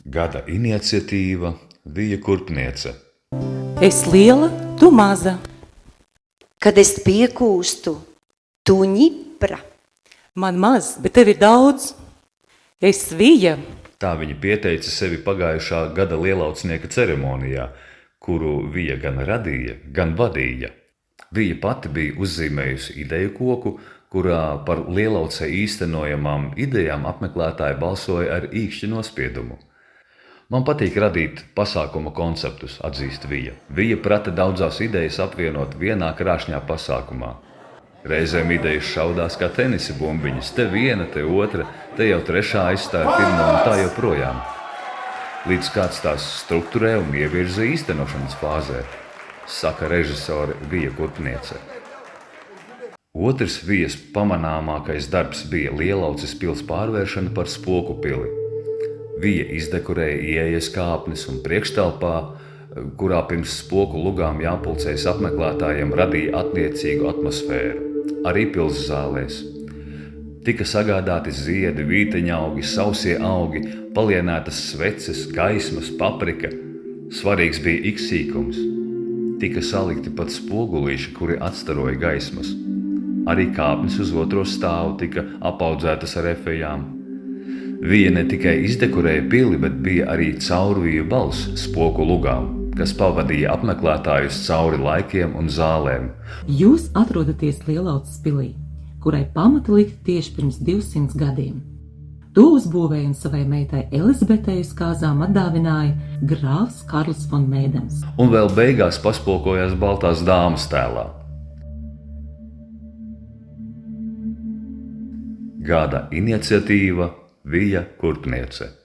Gada iniciatīva Vija Kurpniece. Es liela, tu maza. Kad es piekūstu, tu ņipra. Man maz, bet tev ir daudz. Es Vija. Tā viņa pieteica sevi pagājušā gada lielaucnieka ceremonijā, kuru Vija gan radīja, gan vadīja. Vija pati bija uzzīmējusi ideju koku, kurā par lielaucē īstenojamām idejām apmeklētāji balsoja ar īkšķi nospiedumu. Man patīk radīt pasākuma konceptus, atzīst Vija. Vija prata daudzās idejas apvienot vienā krāšņā pasākumā. Reizēm idejas šaudās kā tenisa bumbiņas, te viena, te otra, te jau trešā aizstāja pirmo un tā joprojām. Līdz kāds tās strukturē un ievirza īstenošanas fāzē, saka režisore Vija Kurpniece. Otrs Vijas pamanāmākais darbs bija Lielauces pils pārvēršana par spoku pili. Vija izdekorēja ieejas kāpnes un priekštelpā, kurā pirms spoku lugām jāpulcējas apmeklētājiem, radīja attiecīgu atmosfēru. Arī pils zālēs. Tika sagādāti ziedi, vīteņaugi, sausie augi, palienētas sveces, gaismas, paprika. Svarīgs bija iksīkums. Tika salikti pat spogulīši, kuri atstaroja gaismas. Arī kāpnes uz otro stāvu tika apaudzētas ar efejām. Vija ne tikai izdekorēja pili, bet bija arī caurviju balss spoku lugām, kas pavadīja apmeklētājus cauri laikiem un zālēm. Jūs atrodaties Lielauces pilī, kurai pamata likti tieši pirms 200 gadiem. To uzbūvēja un savai meitai Elizabetei uz kāzām atdāvināja grāfs Karls von Mēdens. Un vēl beigās paspokojās baltās dāmas tēlā. Gada iniciatīva Vija Kurpniece.